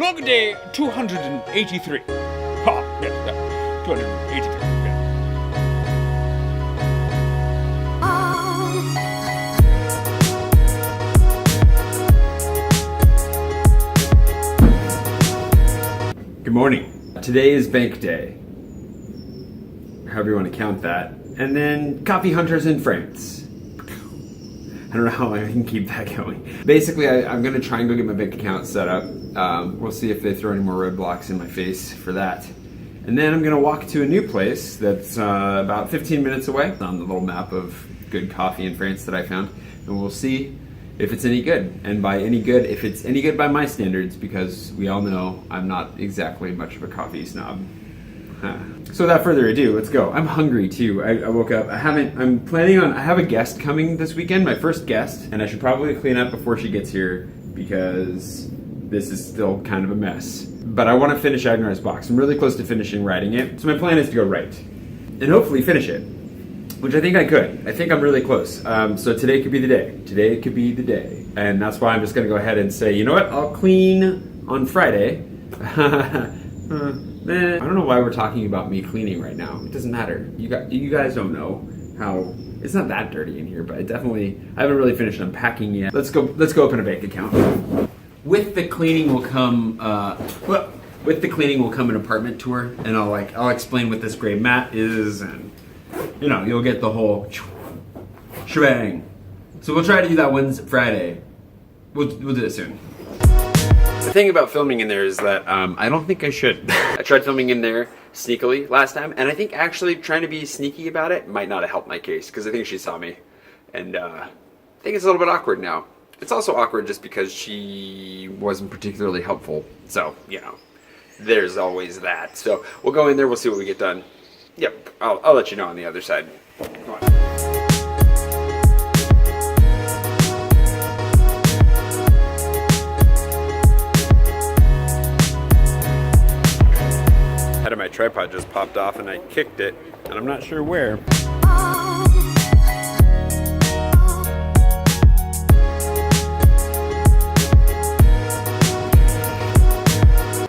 Log day 283. Ah, yes, 283. Good morning. Today is bank day, however you want to count that, and then coffee hunters in France. I don't know how long I can keep that going. Basically, I'm going to try and go get my bank account set up. We'll see if they throw any more roadblocks in my face for that. And then I'm going to walk to a new place that's about 15 minutes away on the little map of good coffee in France that I found. And we'll see if it's any good. And by any good, if it's any good by my standards, because we all know I'm not exactly much of a coffee snob. So without further ado, let's go. I'm hungry too. I woke up. I have a guest coming this weekend, my first guest, and I should probably clean up before she gets here because this is still kind of a mess. But I want to finish Agnar's box. I'm really close to finishing writing it. So my plan is to go write and hopefully finish it, which I think I could. I think I'm really close. So today could be the day. Today could be the day. And that's why I'm just going to go ahead and say, you know what? I'll clean on Friday. I don't know why we're talking about me cleaning right now. It doesn't matter. You guys don't know how. It's not that dirty in here, but I haven't really finished unpacking yet. Let's go open a bank account. With the cleaning will come an apartment tour, and I'll explain what this gray mat is, and you'll get the whole shebang. So we'll try to do that Friday. We'll do it soon. The thing about filming in there is that I don't think I should. I tried filming in there sneakily last time, and I think actually trying to be sneaky about it might not have helped my case, because I think she saw me, and I think it's a little bit awkward now. It's also awkward just because she wasn't particularly helpful, so, there's always that. So we'll go in there, we'll see what we get done. Yep, I'll let you know on the other side. Come on. Head of my tripod just popped off and I kicked it, and I'm not sure where.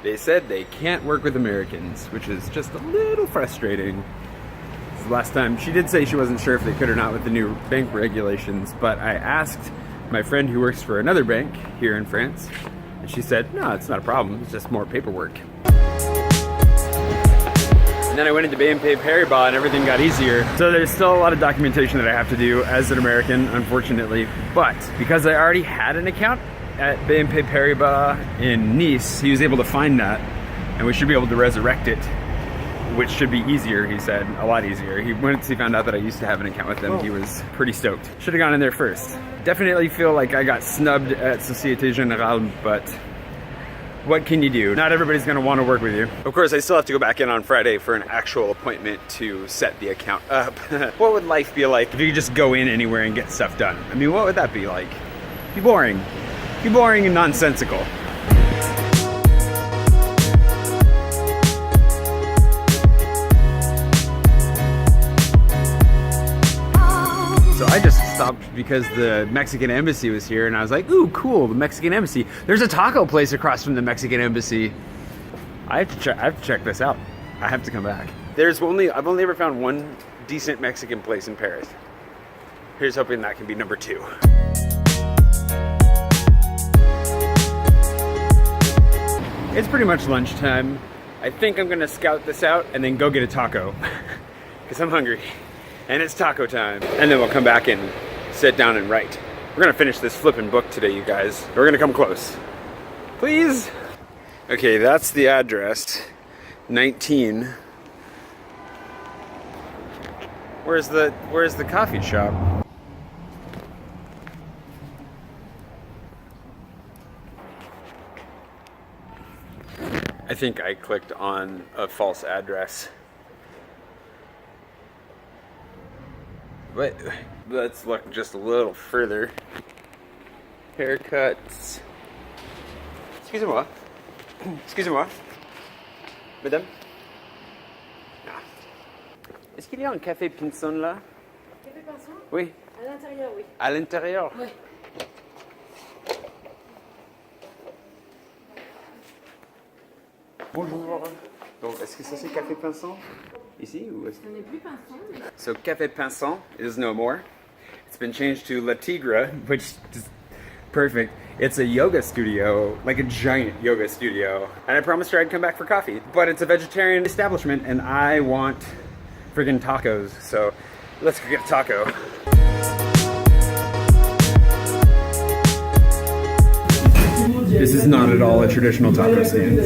They said they can't work with Americans, which is just a little frustrating. This is the last time. She did say she wasn't sure if they could or not with the new bank regulations, but I asked my friend who works for another bank here in France, and she said, no, it's not a problem, it's just more paperwork. And then I went into BNP Paribas and everything got easier. So there's still a lot of documentation that I have to do as an American, unfortunately. But because I already had an account at BNP Paribas in Nice, he was able to find that, and we should be able to resurrect it, which should be easier, he said, a lot easier. Once he found out that I used to have an account with them, he was pretty stoked. Should have gone in there first. Definitely feel like I got snubbed at Societe Generale, but what can you do? Not everybody's gonna want to work with you. Of course, I still have to go back in on Friday for an actual appointment to set the account up. What would life be like if you could just go in anywhere and get stuff done? I mean, what would that be like? Be boring. Be boring and nonsensical. So I just stopped because the Mexican embassy was here, and I was like, ooh, cool, the Mexican embassy. There's a taco place across from the Mexican embassy. I have to check this out. I have to come back. I've only ever found one decent Mexican place in Paris. Here's hoping that can be number 2. It's pretty much lunchtime. I think I'm gonna scout this out and then go get a taco because I'm hungry. And it's taco time. And then we'll come back and sit down and write. We're gonna finish this flipping book today, you guys. We're gonna come close. Please? Okay, that's the address. 19. Where's the coffee shop? I think I clicked on a false address. But let's look just a little further. Haircuts. Excusez-moi. Excusez-moi. Madame? Ah. Est-ce qu'il y a un café Pinson là? Café Pinson? Oui. À l'intérieur, oui. À l'intérieur? Oui. Bonjour. Donc, est-ce que ça c'est café pinson ici ou est-ce... Ce n'est plus pinson, mais So Café Pinson is no more. It's been changed to La Tigre, which is perfect. It's a yoga studio, like a giant yoga studio. And I promised her I'd come back for coffee. But it's a vegetarian establishment and I want friggin' tacos. So let's go get a taco. This is not at all a traditional taco stand.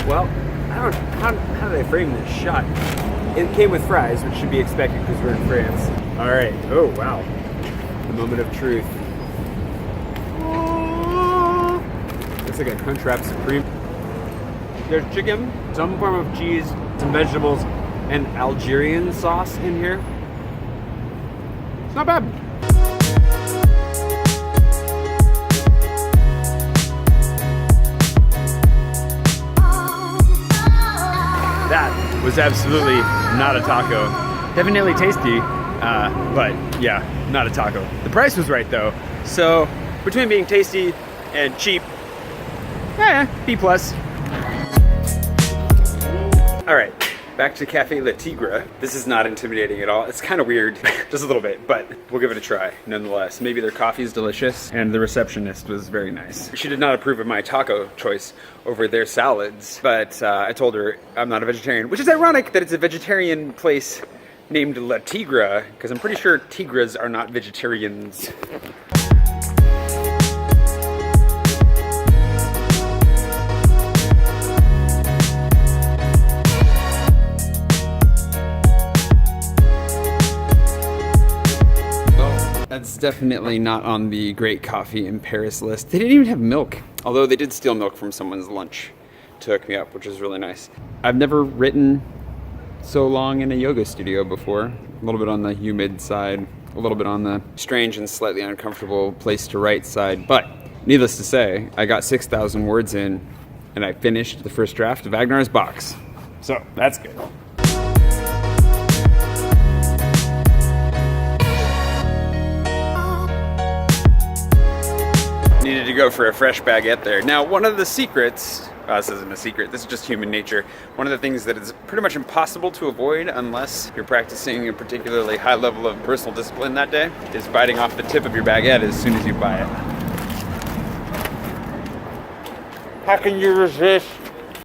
Well, I don't how do they frame this shot? It came with fries, which should be expected because we're in France. All right. Oh wow, the moment of truth. Looks like a Crunchwrap Supreme. There's chicken, some form of cheese, some vegetables, and Algerian sauce in here. It's not bad. That was absolutely not a taco. Definitely tasty, but yeah, not a taco. The price was right though. So between being tasty and cheap, B+. All right, back to Cafe Le Tigre. This is not intimidating at all. It's kind of weird, just a little bit, but we'll give it a try nonetheless. Maybe their coffee is delicious and the receptionist was very nice. She did not approve of my taco choice over their salads, but I told her I'm not a vegetarian, which is ironic that it's a vegetarian place named La Tigre, because I'm pretty sure tigres are not vegetarians. That's definitely not on the great coffee in Paris list. They didn't even have milk, although they did steal milk from someone's lunch to hook me up, which is really nice. I've never written so long in a yoga studio before. A little bit on the humid side, a little bit on the strange and slightly uncomfortable place to write side, but needless to say, I got 6,000 words in and I finished the first draft of Agnar's box. So that's good. Needed to go for a fresh baguette there. Now, one of the secrets, this isn't a secret, this is just human nature. One of the things that is pretty much impossible to avoid unless you're practicing a particularly high level of personal discipline that day is biting off the tip of your baguette as soon as you buy it. How can you resist?